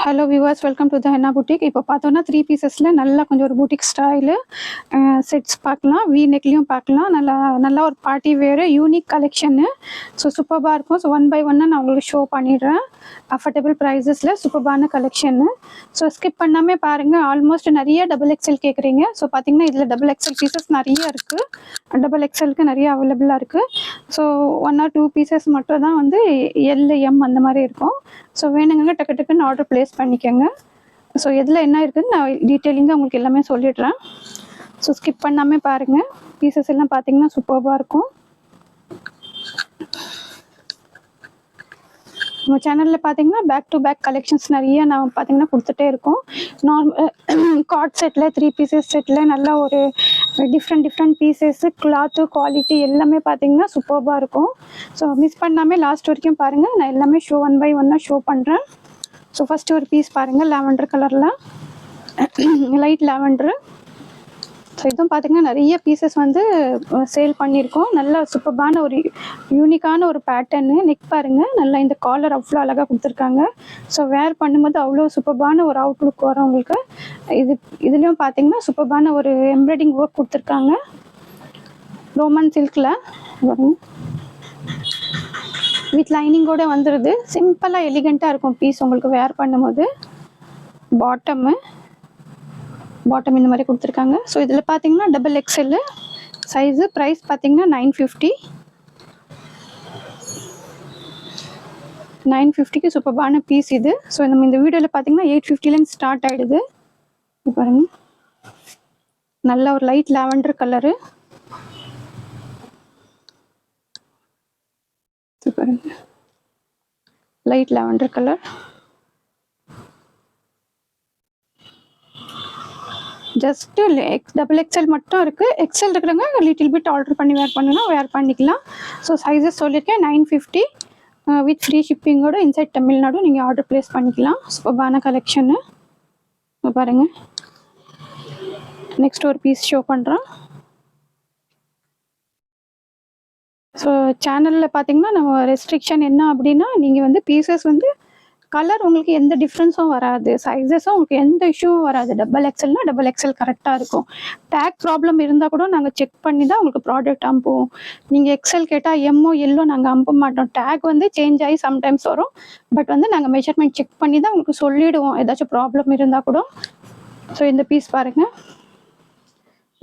Hello viewers, welcome to the henna boutique. இப்போ பார்த்தோன்னா 3 பீசஸில் நல்லா கொஞ்சம் ஒரு புட்டிக் ஸ்டைலு செட்ஸ் பார்க்கலாம். வி நெக்லேயும் பார்க்கலாம். நல்லா ஒரு பார்ட்டி வேறு யூனிக் கலெக்ஷனு. ஸோ சூப்பராக இருக்கும். ஸோ ஒன் பை ஒன்னாக நான் உங்களுக்கு ஷோ பண்ணிடுறேன். அஃபர்டபுள் ப்ரைஸஸில் சூப்பரான கலெக்ஷனு. ஸோ ஸ்கிப் பண்ணாமல் பாருங்கள். ஆல்மோஸ்ட் நிறைய டபுள் எக்ஸ்எல் கேட்குறீங்க. ஸோ பார்த்தீங்கன்னா இதில் டபுள் எக்ஸ்எல் பீசஸ் நிறைய இருக்குது. டபுள் எக்ஸ்எல்க்கு நிறைய அவைலபிளாக இருக்குது. ஸோ 1 or 2 பீசஸ் மட்டும் தான் வந்து எல் அந்த மாதிரி இருக்கும். ஸோ வேணுங்க டக்கு டக்குன்னு ஆர்டர் ப்ளேஸ் பண்ணிக்கோங்க. ஸோ எதில் என்ன இருக்குதுன்னு நான் டீட்டெயிலிங்காக உங்களுக்கு எல்லாமே சொல்லிடுறேன். ஸோ ஸ்கிப் பண்ணாமல் பாருங்கள். பீசஸ் எல்லாம் பார்த்தீங்கன்னா சூப்பராக இருக்கும். நம்ம சேனலில் பார்த்தீங்கன்னா பேக் டு பேக் கலெக்ஷன்ஸ் நிறைய நான் பார்த்தீங்கன்னா கொடுத்துட்டே இருக்கோம். Normal card settle 3 pieces settle நல்லா ஒரு டிஃப்ரெண்ட் பீசஸ்ஸு கிளாத்து குவாலிட்டி எல்லாமே பார்த்தீங்கன்னா சூப்பராக இருக்கும். ஸோ மிஸ் பண்ணாமல் லாஸ்ட் வரைக்கும் பாருங்கள். நான் எல்லாமே ஒன் பை ஒன்னாக ஷோ பண்ணுறேன். ஸோ ஃபஸ்ட்டு ஒரு பீஸ் பாருங்கள், லாவெண்டர் கலரில் லைட் லாவெண்டரு. ஸோ இதுவும் பார்த்திங்கன்னா நிறைய பீசஸ் வந்து சேல் பண்ணியிருக்கோம். நல்ல சூப்பரான ஒரு யூனிக்கான ஒரு பேட்டர்னு. நெக் பாருங்கள், நல்லா இந்த காலர் அவ்வளோ அழகாக கொடுத்துருக்காங்க. ஸோ வேர் பண்ணும்போது அவ்வளோ சூப்பரான ஒரு அவுட்லுக் வரும் உங்களுக்கு. இதுலேயும் பார்த்திங்கன்னா சூப்பரான ஒரு எம்ப்ராய்டிங் ஒர்க் கொடுத்துருக்காங்க ரோமன் சில்கில். வித் லைனிங்கோடு வந்துடுது. சிம்பிளாக எலிகண்ட்டாக இருக்கும் பீஸ் உங்களுக்கு வேர் பண்ணும்போது. பாட்டம் இந்த மாதிரி கொடுத்துருக்காங்க. ஸோ இதில் பார்த்தீங்கன்னா டபுள் எக்ஸ்எல் சைஸு. ப்ரைஸ் பார்த்தீங்கன்னா 950க்கு சூப்பரான பீஸ் இது. ஸோ நம்ம இந்த வீடியோவில் பார்த்தீங்கன்னா 850லேருந்து ஸ்டார்ட் ஆகிடுது. பாருங்கள், நல்ல ஒரு லைட் லாவெண்டர் கலரு. பாருங்க, light lavender colour. Just double XL மட்டும் இருக்குது. எக்ஸ்எல் இருக்கிறவங்க லிட்டில் பிட் ஆர்டர் பண்ணி வேர் பண்ணிக்கலாம். ஸோ சைஸஸ் சொல்லியிருக்கேன் 950 வித் ஃப்ரீ ஷிப்பிங்கோட இன்சைட் தமிழ்நாடு நீங்கள் ஆர்டர் ப்ளேஸ் பண்ணிக்கலாம். சூப்பரான கலெக்ஷனு. பாருங்கள், நெக்ஸ்ட் ஒரு பீஸ் ஷோ பண்ணுறோம். ஸோ சேனலில் பார்த்தீங்கன்னா நம்ம ரெஸ்ட்ரிக்ஷன் என்ன அப்படின்னா, நீங்கள் வந்து பீசஸ் வந்து கலர் உங்களுக்கு எந்த டிஃப்ரென்ஸும் வராது, சைஸஸும் உங்களுக்கு எந்த இஷ்யூவும் வராது. டபுள் எக்ஸ்எல்னா டபுள் எக்ஸ்எல் கரெக்டாக இருக்கும். டேக் ப்ராப்ளம் இருந்தால் கூட நாங்கள் செக் பண்ணி தான் உங்களுக்கு ப்ராடக்ட் அனுப்புவோம். நீங்கள் எக்ஸ்எல் கேட்டால் எம்மோ எல்லோ நாங்கள் அனுப்ப மாட்டோம். டேக் வந்து சேஞ்ச் ஆகி சம்டைம்ஸ் வரும். பட் வந்து நாங்கள் மெஷர்மெண்ட் செக் பண்ணி தான் உங்களுக்கு சொல்லிவிடுவோம் ஏதாச்சும் ப்ராப்ளம் இருந்தால் கூட. ஸோ இந்த பீஸ் பாருங்கள்,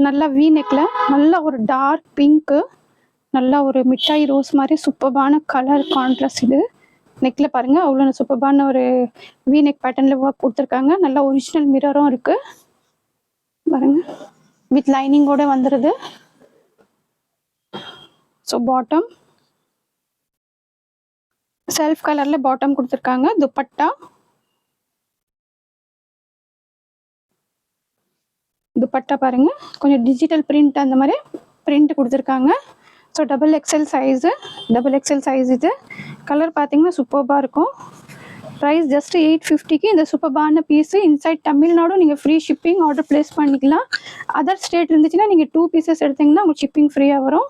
நல்லா வி நெக்கில் நல்ல ஒரு டார்க் பிங்க்கு, நல்லா ஒரு மிட்டாய் ரோஸ் மாதிரி சூப்பரான கலர் கான்ட்ராஸ்ட். இது நெக்கில் பாருங்கள், அவ்வளோ சூப்பரான ஒரு வி நெக் பேட்டர்னில் ஒர்க் கொடுத்துருக்காங்க. நல்லா ஒரிஜினல் மிரரும் இருக்குது பாருங்கள், வித் லைனிங்கோடு வந்துடுது. ஸோ பாட்டம் செல்ஃப் கலரில் பாட்டம் கொடுத்துருக்காங்க. துப்பட்டா பாருங்கள், கொஞ்சம் டிஜிட்டல் பிரிண்ட் அந்த மாதிரி பிரிண்ட் கொடுத்துருக்காங்க. ஸோ டபுள் எக்ஸ்எல் சைஸ் இது. கலர் பார்த்தீங்கன்னா சூப்பராக இருக்கும். ப்ரைஸ் ஜஸ்ட் 850க்கு இந்த சூப்பரான பீஸு. இன்சைட் தமிழ்நாடும் நீங்கள் ஃப்ரீ ஷிப்பிங் ஆர்டர் ப்ளேஸ் பண்ணிக்கலாம். அதர் ஸ்டேட் இருந்துச்சுன்னா நீங்கள் 2 பீசஸ் எடுத்திங்கன்னா உங்களுக்கு ஷிப்பிங் ஃப்ரீயாக வரும்.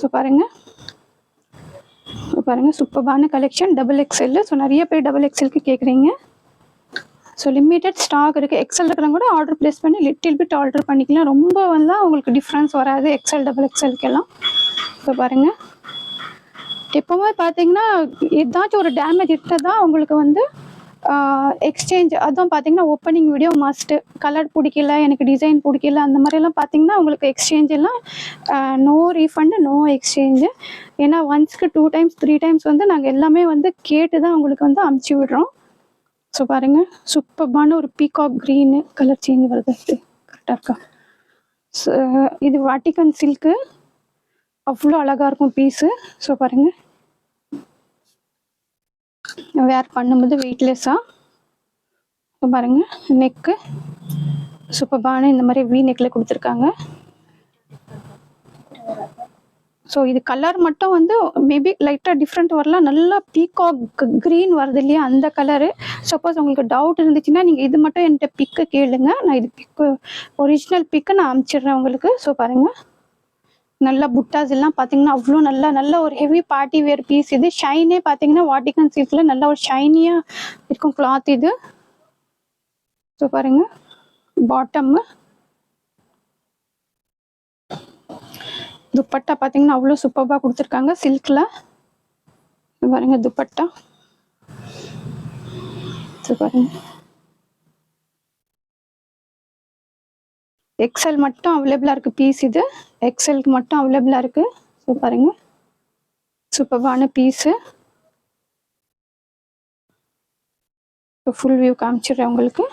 ஸோ பாருங்கள் சூப்பரான கலெக்ஷன் டபுள் எக்ஸ்எல். ஸோ நிறைய பேர் டபுள் எக்ஸ்எல்க்கு கேட்குறீங்க. ஸோ லிமிட்டட் ஸ்டாக் இருக்குது. எக்ஸ்எல் இருக்கிறவங்க கூட ஆர்டர் ப்ளேஸ் பண்ணி லிட்டில் பிட் ஆர்டர் பண்ணிக்கலாம். ரொம்ப வந்து உங்களுக்கு டிஃப்ரென்ஸ் வராது எக்ஸ்எல் டபுள் எக்ஸ்எல்க்கெல்லாம். ஸோ பாருங்கள், எப்போவுமே பார்த்தீங்கன்னா ஏதாச்சும் ஒரு டேமேஜ் இருந்தால் தான் உங்களுக்கு வந்து எக்ஸ்சேஞ்ச். அதுவும் பார்த்தீங்கன்னா ஓப்பனிங் வீடியோ மஸ்ட்டு. கலர் பிடிக்கல, எனக்கு டிசைன் பிடிக்கல, அந்த மாதிரிலாம் பார்த்தீங்கன்னா உங்களுக்கு எக்ஸ்சேஞ்ச் எல்லாம் நோ ரீஃபண்டு, நோ எக்ஸ்சேஞ்சு. ஏன்னா 1க்கு 2 டைம்ஸ் 3 டைம்ஸ் வந்து நாங்கள் எல்லாமே வந்து கேட்டு தான் உங்களுக்கு வந்து அமுச்சு விடுறோம். ஸோ பாருங்கள், சூப்பரான ஒரு பீகாக் க்ரீனு கலர் சேஞ்ச் வருது. இது கரெக்டாக இருக்கா? ஸோ இது வாட்டிகன் சில்க்கு, அவ்வளோ அழகாக இருக்கும் பீஸு. ஸோ பாருங்கள், வேர் பண்ணும்போது வெயிட்லெஸ்ஸாக. ஸோ பாருங்கள், நெக்கு சூப்பரான இந்த மாதிரி வி நெக்கில் கொடுத்துருக்காங்க. ஸோ இது கலர் மட்டும் வந்து மேபி லைட்டாக டிஃப்ரெண்ட் வரலாம். நல்லா பீகாக் க்ரீன் வருது இல்லையா, அந்த கலரு. சப்போஸ் உங்களுக்கு டவுட் இருந்துச்சுன்னா நீங்கள் இது மட்டும் என்கிட்ட பிக்கு கேளுங்க. நான் இது பிக்கு ஒரிஜினல் பிக்கு நான் அனுப்பிச்சிடுறேன் உங்களுக்கு. ஸோ பாருங்கள், நல்லா புட்டாஸ் எல்லாம் பார்த்தீங்கன்னா அவ்வளோ நல்ல ஒரு ஹெவி பார்ட்டி வேர் பீஸ் இது. ஷைனே பார்த்தீங்கன்னா வாட்டிகன் சில்கில் நல்ல ஒரு ஷைனியாக இருக்கும் கிளாத் இது. ஸோ பாருங்கள் பாட்டம்மு. துப்பட்டா பார்த்தீங்கன்னா அவ்வளோ சூப்பராக கொடுத்துருக்காங்க சில்கில். பாருங்க துப்பட்டா. ஸோ பாருங்க எக்ஸல் மட்டும் அவைலபிளாக இருக்குது பீஸ். இது எக்ஸலுக்கு மட்டும் அவைலபிளாக இருக்குது. ஸோ பாருங்க சூப்பரான பீஸு. ஃபுல் வியூ காமிச்சிடுறேன் உங்களுக்கு.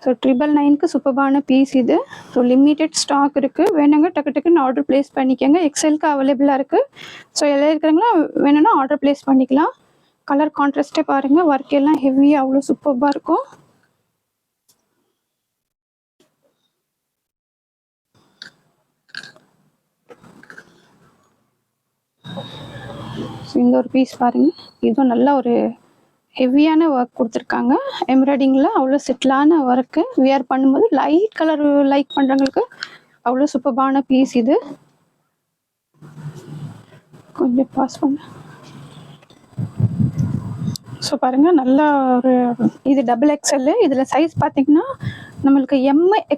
ஸோ 999க்கு சூப்பரான பீஸ் இது. ஸோ லிமிட்டெட் ஸ்டாக் இருக்குது. வேணுங்க டக்கு டக்குன்னு ஆர்டர் ப்ளேஸ் பண்ணிக்கோங்க. எக்ஸலுக்கு அவைலபிளாக இருக்குது. ஸோ எல்லாம் இருக்கிறவங்களா வேணும்னா ஆர்டர் ப்ளேஸ் பண்ணிக்கலாம். கலர் கான்ட்ராஸ்ட்டே பாருங்கள். ஒர்க் எல்லாம் ஹெவியாக அவ்வளோ சூப்பராக இருக்கும். ஸோ இந்த ஒரு பீஸ் பாருங்கள். இதுவும் நல்ல ஒரு ஹெவியான ஒர்க் கொடுத்துருக்காங்க. எம்ப்ராய்டிங்கில் அவ்வளோ செட்டிலான ஒர்க்கு. வியர் பண்ணும்போது லைட் கலர் லைக் பண்ணுறவங்களுக்கு அவ்வளோ சூப்பரான பீஸ் இது. கொஞ்சம் பாஸ் பண்ண. ஸோ பாருங்கள் நல்லா ஒரு இது XXL. இதில் சைஸ் பார்த்தீங்கன்னா நம்மளுக்கு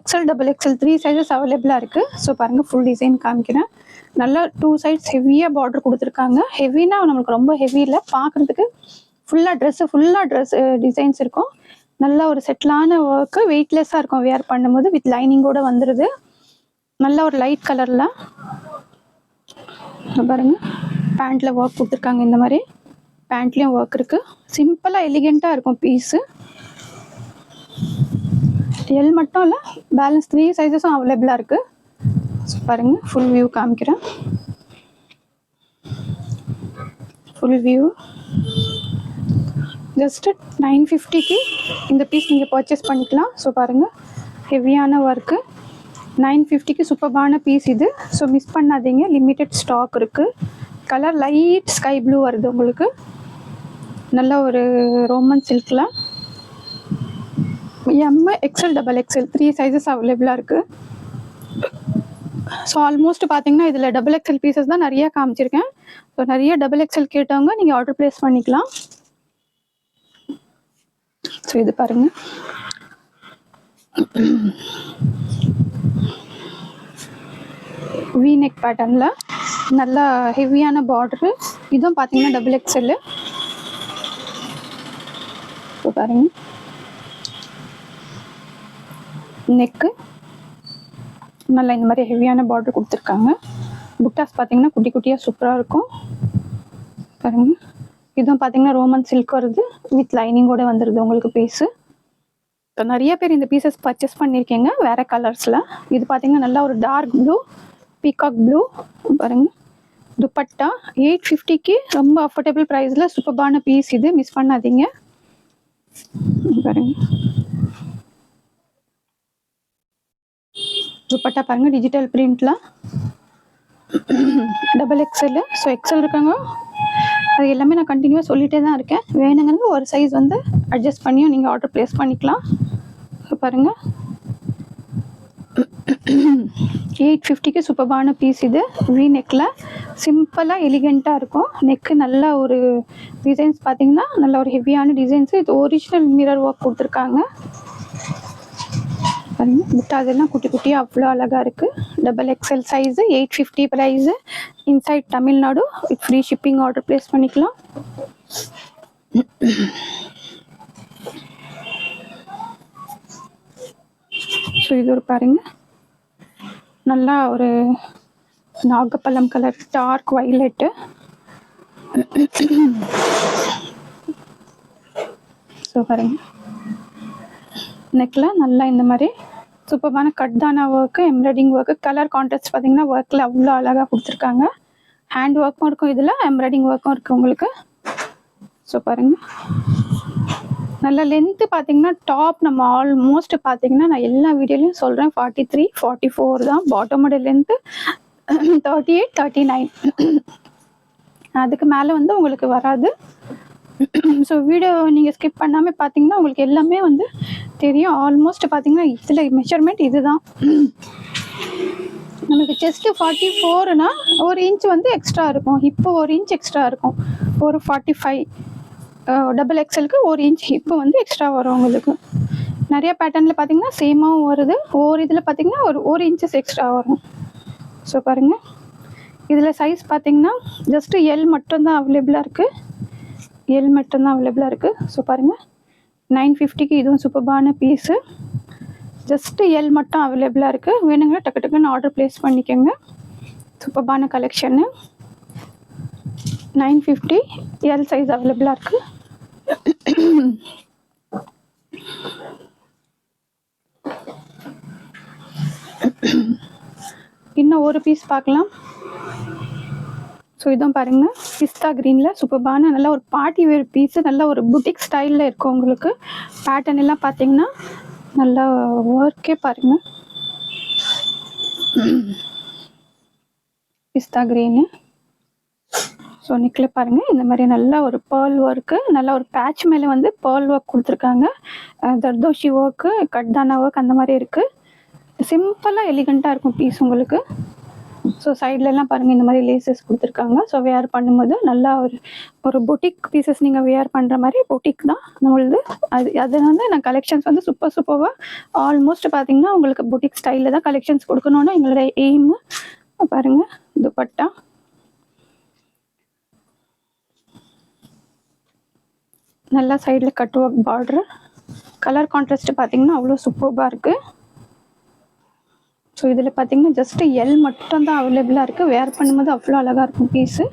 XL XXL 3 சைஸஸ் அவைலபிளாக இருக்குது. ஸோ பாருங்கள் ஃபுல் டிசைன் காமிக்கிறேன். நல்லா 2 சைட்ஸ் ஹெவியாக பார்டர் கொடுத்துருக்காங்க. ஹெவினா நம்மளுக்கு ரொம்ப ஹெவி இல்லை, பார்க்குறதுக்கு ஃபுல்லாக ட்ரெஸ் டிசைன்ஸ் இருக்கும். நல்ல ஒரு செட்டிலான ஒர்க்கு. வெயிட்லெஸ்ஸாக இருக்கும் வியர் பண்ணும்போது. வித் லைனிங்கோடு வந்துடுது. நல்ல ஒரு லைட் கலரில் பாருங்கள் பேண்ட்டில் ஒர்க் கொடுத்துருக்காங்க. இந்த மாதிரி பேண்ட்லேயும் ஒர்க் இருக்குது. சிம்பிளாக எலிகெண்ட்டாக இருக்கும் பீஸு. எல் மட்டும் இல்லை, பேலன்ஸ் 3 சைஸஸும் அவைலபிளாக இருக்குது. ஸோ பாருங்கள் ஃபுல் வியூ காமிக்கிறேன். ஃபுல் வியூ ஜஸ்ட்டு 950க்கு இந்த பீஸ் நீங்கள் பர்ச்சேஸ் பண்ணிக்கலாம். ஸோ பாருங்கள் ஹெவியான ஒர்க்கு. 950க்கு சூப்பரான பீஸ் இது. ஸோ மிஸ் பண்ணாதீங்க. லிமிட்டெட் ஸ்டாக் இருக்குது. கலர் லைட் ஸ்கை ப்ளூ வருது உங்களுக்கு. நல்ல ஒரு ரோமன் சில்கில் XL XXL 3 சைஸஸ் அவைலபிளாக இருக்குது. ஸோ ஆல்மோஸ்ட் பார்த்தீங்கன்னா இதில் XXL பீசஸ் தான் நிறைய காமிச்சிருக்கேன். ஸோ நிறைய XXL கேட்டவங்க நீங்கள் ஆர்டர் ப்ளேஸ் பண்ணிக்கலாம். ஸோ இது பாருங்கள் வி நெக் பேட்டர்னில் நல்லா ஹெவியான பார்டரு. இதுவும் பார்த்தீங்கன்னா XXL. ஸோ பாருங்கள் நெக்கு நல்லா இந்த மாதிரி ஹெவியான பார்டர் கொடுத்துருக்காங்க. புட்டாஸ் பார்த்தீங்கன்னா குட்டி குட்டியாக சூப்பராக இருக்கும். பாருங்கள் இதுவும் பார்த்தீங்கன்னா ரோமன் சில்க் வருது. வித் லைனிங்கோட வந்துடுது உங்களுக்கு பீஸு. இப்போ நிறைய பேர் இந்த பீசஸ் பர்ச்சேஸ் பண்ணியிருக்கீங்க வேறு கலர்ஸில். இது பார்த்தீங்கன்னா நல்லா ஒரு டார்க் ப்ளூ, பீகாக் ப்ளூ. பாருங்கள் துப்பட்டா 850க்கு ரொம்ப அஃபோர்டபுள் ப்ரைஸில் சூப்பரான பீஸ் இது. மிஸ் பண்ணாதீங்க. பாருங்கள் துப்பட்டா பாருங்கள் டிஜிட்டல் பிரிண்டில் XXL. ஸோ எக்ஸல் இருக்காங்க. அது எல்லாமே நான் கண்டினியூவாக சொல்லிகிட்டே தான் இருக்கேன். வேணுங்கிறது ஒரு சைஸ் வந்து அட்ஜஸ்ட் பண்ணியும் நீங்கள் ஆர்டர் ப்ளேஸ் பண்ணிக்கலாம். ஸோ பாருங்கள் 850க்கு சூப்பரான பீஸ் இது. வி நெக்கில் சிம்பிளாக எலிகெண்ட்டாக இருக்கும். நெக்கு நல்லா ஒரு டிசைன்ஸ் பார்த்தீங்கன்னா நல்ல ஒரு ஹெவியான டிசைன்ஸு. இது ஒரிஜினல் மிரர் ஒர்க் கொடுத்துருக்காங்க. பாருங்கள் புட்டா அதெல்லாம் குட்டி குட்டியாக அவ்வளோ அழகாக இருக்குது. XXL size 850 price. Inside Tamil Nadu with free shipping order place பண்ணிக்கலாம். ஸோ இது ஒரு பாருங்கள் நல்லா ஒரு நாகப்பழம் கலர் டார்க் வைலட்டு. ஸோ பாருங்கள் நெக்கில் நல்லா இந்த மாதிரி சூப்பரான கட்தானா work, embroidery work. Colour contrast பார்த்தீங்கன்னா ஒர்க்கில் அவ்வளோ அழகாக கொடுத்துருக்காங்க. ஹேண்ட் ஒர்க்கும் இருக்கும் இதில், எம்ப்ராய்டிங் ஒர்க்கும் இருக்குது உங்களுக்கு. ஸோ பாருங்கள் நல்ல லென்த்து பார்த்தீங்கன்னா டாப் நம்ம ஆல்மோஸ்ட் பார்த்தீங்கன்னா நான் எல்லா வீடியோலையும் சொல்கிறேன் 43, 44 தான் பாட்டமோட லென்த்து. 38, 39 அதுக்கு மேலே வந்து உங்களுக்கு வராது. ஸோ வீடியோ நீங்கள் ஸ்கிப் பண்ணாமல் பார்த்தீங்கன்னா உங்களுக்கு எல்லாமே வந்து தெரியும். ஆல்மோஸ்ட் பார்த்தீங்கன்னா இதில் மெஷர்மெண்ட் இது தான். நமக்கு செஸ்ட்டு 44னா 1 இன்ச் வந்து எக்ஸ்ட்ரா இருக்கும். இப்போ 1 இன்ச் எக்ஸ்ட்ரா இருக்கும். ஒரு 45 XXLக்கு 1 இன்ச் ஹிப்பு வந்து எக்ஸ்ட்ரா வரும் உங்களுக்கு. நிறைய பேட்டர்னில் பார்த்தீங்கன்னா சேமாகவும் வருது, ஒவ்வொரு இதில் பார்த்தீங்கன்னா ஒரு இன்ச்சஸ் எக்ஸ்ட்ரா வரும். ஸோ பாருங்கள், இதில் சைஸ் பார்த்தீங்கன்னா ஜஸ்ட்டு எல் மட்டும்தான் அவைலபிளாக இருக்குது. எல் மட்டும்தான் அவைலபிளாக இருக்குது. ஸோ பாருங்கள், 950க்கு இதுவும் சூப்பர்பான பீஸு. ஜஸ்ட்டு எல் மட்டும் அவைலபிளாக இருக்குது. வேணுங்கன்னா டக்கு டக்குன்னு ஆர்டர் ப்ளேஸ் பண்ணிக்கோங்க. சூப்பர்பான கலெக்ஷன்னு 950 எல் சைஸ் அவைலபிளாக இருக்குது. இன்னும் ஒரு பீஸ் பார்க்கலாம். ஸோ இதான் பாருங்கள், பிஸ்தா க்ரீனில் சூப்பர்பான நல்ல ஒரு பார்ட்டி வேர் பீஸு. நல்ல ஒரு புட்டிக் ஸ்டைலில் இருக்கும். உங்களுக்கு பேட்டர்ன் எல்லாம் பார்த்தீங்கன்னா நல்லா ஒர்க்கே பாருங்கள். பிஸ்தா க்ரீனு. ஸோ நெக்கில் பாருங்கள், இந்த மாதிரி நல்லா ஒரு பேர்ல் ஒர்க்கு, நல்லா ஒரு பேட்ச் மேலே வந்து பேர்ல் ஒர்க் கொடுத்துருக்காங்க. தர்தோஷி ஒர்க்கு, கட்தானா ஒர்க் அந்த மாதிரி இருக்குது. சிம்பிளாக எலிகண்ட்டாக இருக்கும் பீஸ் உங்களுக்கு. ஸோ சைட்லலாம் பாருங்கள், இந்த மாதிரி லேசஸ் கொடுத்துருக்காங்க. ஸோ வேர் பண்ணும்போது நல்லா ஒரு பொட்டிக் பீசஸ் நீங்கள் வேர் பண்ணுற மாதிரி பொட்டிக் தான் நம்மளுது. அது வந்து நான் கலெக்ஷன்ஸ் வந்து சூப்பராக ஆல்மோஸ்ட் பார்த்தீங்கன்னா உங்களுக்கு பொட்டிக் ஸ்டைலில் தான் கலெக்ஷன்ஸ் கொடுக்கணுன்னு எங்களோட எய்மு. பாருங்கள், துப்பட்டா நல்லா சைடில் cut work border. Colour contrast பார்த்தீங்கன்னா அவ்வளோ சூப்பராக இருக்குது. ஸோ இதில் பார்த்தீங்கன்னா ஜஸ்ட்டு எல் மட்டும் தான் அவைலபிளாக இருக்குது. வேர் பண்ணும்போது அவ்வளோ அழகாக இருக்கும் பீஸு.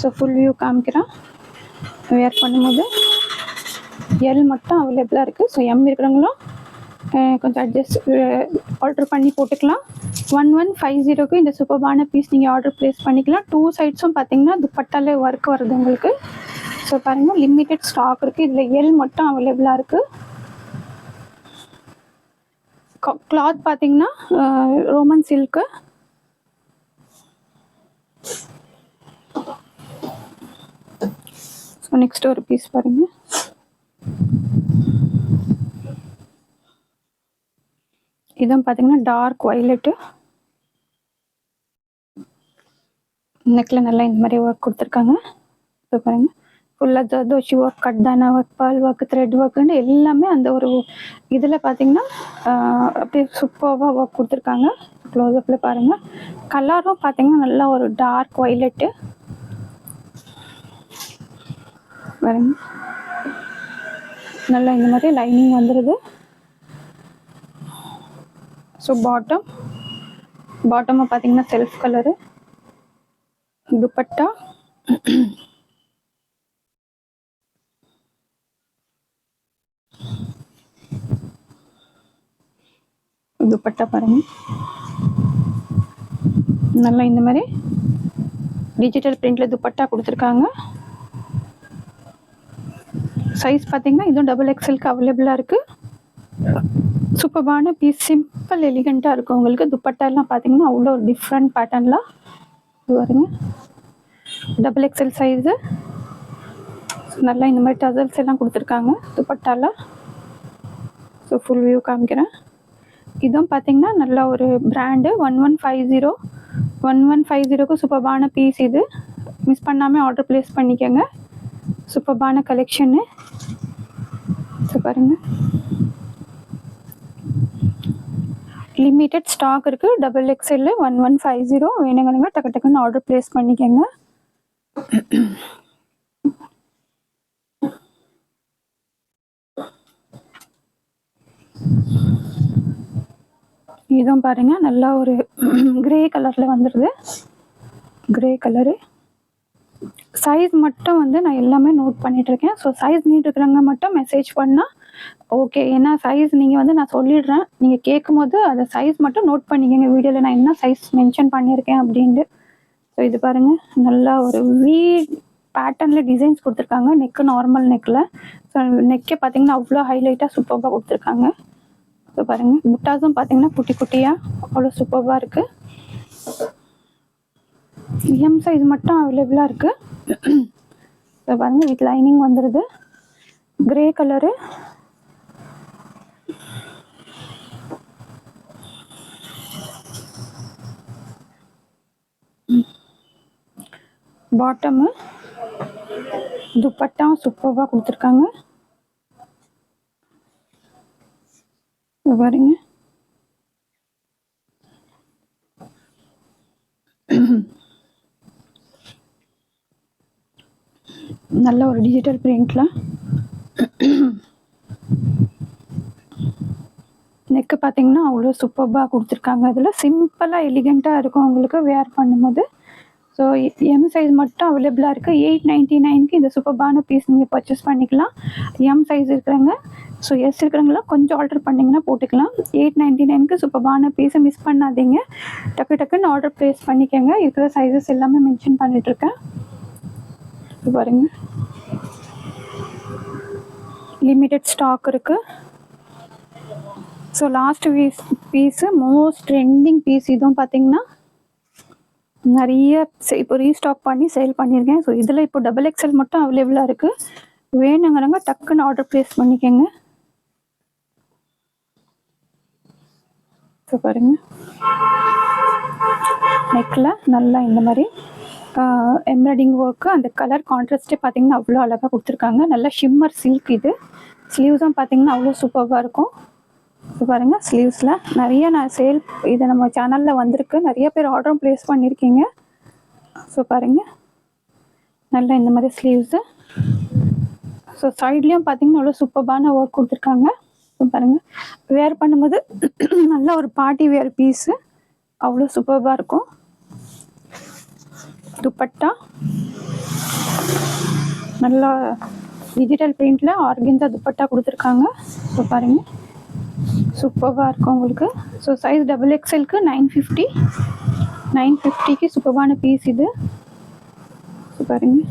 ஸோ ஃபுல் வியூ காமிக்கிறேன். வேர் பண்ணும்போது எல் மட்டும் அவைலபிளாக இருக்குது. ஸோ எம் இருக்கிறவங்களும் கொஞ்சம் அட்ஜஸ்ட் ஆர்டர் பண்ணி போட்டுக்கலாம். 1150க்கு இந்த சூப்பர்பான பீஸ் நீங்கள் ஆர்டர் ப்ளேஸ் பண்ணிக்கலாம். 2 சைட்ஸும் பார்த்தீங்கன்னா துப்பட்டாலே ஒர்க் வருது உங்களுக்கு. ஸோ பாருங்கள், லிமிட்டட் ஸ்டாக் இருக்குது. இதில் எல் மட்டும் அவைலபிளாக இருக்குது. கிளாத் பார்த்தீங்கன்னா ரோமன் சில்க்கு. ஸோ நெக்ஸ்ட் ஒரு பீஸ் பாருங்கள். இதுவும் பார்த்தீங்கன்னா டார்க் வயலட்டு. நெக்கில் நல்லா இந்த மாதிரி ஒர்க் கொடுத்துருக்காங்க. இப்போ பாருங்கள், ஃபுல்லாக ஜர்தோஷி ஒர்க், கட்தானா ஒர்க், பால் ஒர்க், த்ரெட் ஒர்க்குன்னு எல்லாமே அந்த ஒரு இதில் பார்த்தீங்கன்னா அப்படியே சூப்பராக ஒர்க் கொடுத்துருக்காங்க. க்ளோஸ்அப்பில் பாருங்கள். கலரும் பார்த்தீங்கன்னா நல்லா ஒரு டார்க் வயலட்டு பாருங்க. நல்லா இந்த மாதிரி லைனிங் வந்துடுது. ஸோ பாட்டமும் பார்த்தீங்கன்னா செல்ஃப் கலரு. துப்பட்டா துப்பட்டா பாருங்க, நல்லா இந்த மாதிரி டிஜிட்டல் பிரிண்ட்ல துப்பட்டா கொடுத்துருக்காங்க. சைஸ் பார்த்தீங்கன்னா இதுவும் XXLக்கு அவைலபிளாக இருக்குது. சூப்பர்பான பீஸ், சிம்பிள் எலிகண்ட்டாக இருக்கும் உங்களுக்கு. துப்பட்டாலாம் பார்த்தீங்கன்னா அவ்வளோ ஒரு டிஃப்ரெண்ட் பேட்டர்ன்லாம் வருங்க. XXL size. நல்லா இந்த மாதிரி டசல்ஸ் எல்லாம் கொடுத்துருக்காங்க துப்பட்டால. ஸோ ஃபுல் வியூ காமிக்கிறேன். இதுவும் பார்த்தீங்கன்னா நல்லா ஒரு பிராண்டு 1150க்கு சூப்பர்பான பீஸ். இது மிஸ் பண்ணாமல் ஆர்டர் ப்ளேஸ் பண்ணிக்கோங்க. சூப்பர்பான கலெக்ஷன்னு. ஸோ பாருங்கள், லிமிட்டட் ஸ்டாக் இருக்குது. XXL 1150 வேணுங்க டக்கு டக்குன்னு ஆர்டர் ப்ளேஸ் பண்ணிக்கோங்க. இதுவும் பாருங்க, நல்லா ஒரு கிரே கலர்ல வந்துடுது. Grey colour. சைஸ் மட்டும் வந்து நான் எல்லாமே நோட் பண்ணிட்டு இருக்கேன். ஸோ சைஸ் நீட் இருக்கிறவங்க மட்டும் மெசேஜ் பண்ணால் ஓகே. ஏன்னா சைஸ் நீங்கள் வந்து நான் சொல்லிடுறேன், நீங்கள் கேட்கும் போது அதை சைஸ் மட்டும் நோட் பண்ணிக்கோங்க. வீடியோவில் நான் என்ன சைஸ் மென்ஷன் பண்ணியிருக்கேன் அப்படின்ட்டு. ஸோ இது பாருங்கள், நல்லா ஒரு வி பேட்டர்னில் டிசைன்ஸ் கொடுத்துருக்காங்க. நெக்கு நார்மல் நெக்கில். ஸோ நெக்கே பார்த்தீங்கன்னா அவ்வளோ ஹைலைட்டாக சூப்பராக கொடுத்துருக்காங்க. ஸோ பாருங்கள், புட்டாஸும் பார்த்தீங்கன்னா குட்டி குட்டியாக அவ்வளோ சூப்பராக இருக்குது. எம் சைஸ் மட்டும் அவைலபிளாக இருக்குது. ஸோ பாருங்கள், வித் லைனிங் வந்துடுது. Grey colour. பாட்டமு துப்பட்டா சூப்பராக கொடுத்துருக்காங்க. பாருங்க. நல்ல ஒரு டிஜிட்டல் பிரிண்ட்ல நெக்கு பார்த்தீங்கன்னா அவ்வளோ சூப்பர்பாக கொடுத்துருக்காங்க. அதில் சிம்பிளாக எலிகெண்ட்டாக இருக்கும் உங்களுக்கு வேர் பண்ணும்போது. ஸோ எம் சைஸ் மட்டும் அவைலபிளாக இருக்குது. 899க்கு இந்த சூப்பர்பான பீஸ் நீங்கள் பர்ச்சேஸ் பண்ணிக்கலாம். எம் சைஸ் இருக்கிறவங்க, ஸோ எஸ் இருக்கிறவங்களாம் கொஞ்சம் ஆர்டர் பண்ணிங்கன்னா போட்டுக்கலாம். 899க்கு சூப்பர்பான பீஸை மிஸ் பண்ணாதீங்க. டக்கு டக்குன்னு ஆர்டர் ப்ளேஸ் பண்ணிக்கோங்க. இருக்கிற சைஸஸ் எல்லாமே மென்ஷன் பண்ணிகிட்ருக்கேன். பாருங்க, லிமிட்டட் ஸ்டாக் இருக்குது. So last piece most trending piece. இதுவும் பார்த்தீங்கன்னா நிறைய இப்போ ரீஸ்டாக் பண்ணி சேல் பண்ணியிருக்கேன். ஸோ இதில் இப்போ XXL மட்டும் அவைலபிளாக இருக்குது. வேணுங்கிறவங்க டக்குன்னு ஆர்டர் ப்ளேஸ் பண்ணிக்கோங்க. ஸோ பாருங்கள், நெக்கில் நல்லா இந்த மாதிரி எம்ப்ராய்டிங் ஒர்க்கு, அந்த கலர் கான்ட்ராஸ்ட்டே பார்த்தீங்கன்னா அவ்வளோ அழகாக கொடுத்துருக்காங்க. நல்லா ஷிம்மர் சில்க். இது ஸ்லீவ்ஸும் பார்த்தீங்கன்னா அவ்வளோ சூப்பராக இருக்கும். ஸோ பாருங்கள், ஸ்லீவ்ஸில் நிறைய நான் சேல் இது நம்ம சேனலில் வந்திருக்கு. நிறைய பேர் ஆர்டரும் ப்ளேஸ் பண்ணியிருக்கீங்க. ஸோ பாருங்கள், நல்லா இந்த மாதிரி ஸ்லீவ்ஸு. ஸோ சைட்லேயும் பார்த்தீங்கன்னா அவ்வளோ சூப்பரான ஒர்க் கொடுத்துருக்காங்க. ஸோ பாருங்கள், வேர் பண்ணும்போது நல்ல ஒரு பார்ட்டி வேர் பீஸு, அவ்வளோ சூப்பராக இருக்கும். துப்பட்டா நல்லா டிஜிட்டல் பிரிண்டில் ஆர்கென்ஸா துப்பட்டா கொடுத்துருக்காங்க. ஸோ பாருங்கள், சூப்பராக இருக்கும் உங்களுக்கு. ஸோ சைஸ் XXLக்கு 950க்கு சூப்பரான பீஸ் இது. ஸோ பாருங்கள்,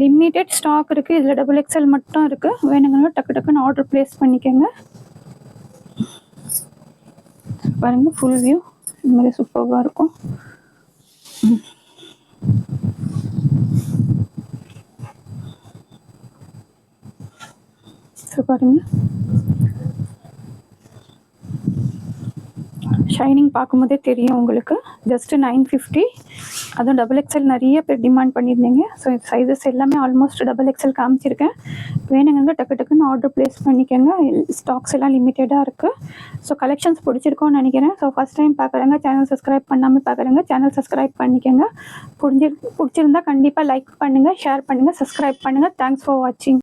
லிமிட்டட் ஸ்டாக் இருக்குது. இதில் XXL மட்டும் இருக்குது. வேணுங்கன்னா டக்கு டக்குன்னு ஆர்டர் ப்ளேஸ் பண்ணிக்கோங்க. பாருங்கள், ஃபுல் வியூ இந்த மாதிரி சூப்பராக இருக்கும். ஸோ பாருங்கள், ஷைனிங் பார்க்கும்போதே தெரியும் உங்களுக்கு. ஜஸ்ட்டு 950. அதுவும் XXL நிறைய பேர் டிமாண்ட் பண்ணியிருந்தீங்க. ஸோ சைஸஸ் எல்லாமே ஆல்மோஸ்ட் XXL காமிச்சிருக்கேன். வேணுங்க டக்கு டக்குன்னு ஆர்டர் ப்ளேஸ் பண்ணிக்கோங்க. ஸ்டாக்ஸ் எல்லாம் லிமிட்டடாக இருக்குது. ஸோ கலெக்ஷன்ஸ் பிடிச்சிருக்கோன்னு நினைக்கிறேன். ஸோ ஃபஸ்ட் டைம் பார்க்குறேங்க, சேனல் சப்ஸ்கிரைப் பண்ணாமல் பார்க்குறேங்க, சேனல் சப்ஸ்கிரைப் பண்ணிக்கோங்க. பிடிச்சிருந்தா கண்டிப்பாக லைக் பண்ணுங்கள், ஷேர் பண்ணுங்கள், சப்ஸ்கிரைப் பண்ணுங்கள். தேங்க்ஸ் ஃபார் வாட்சிங்.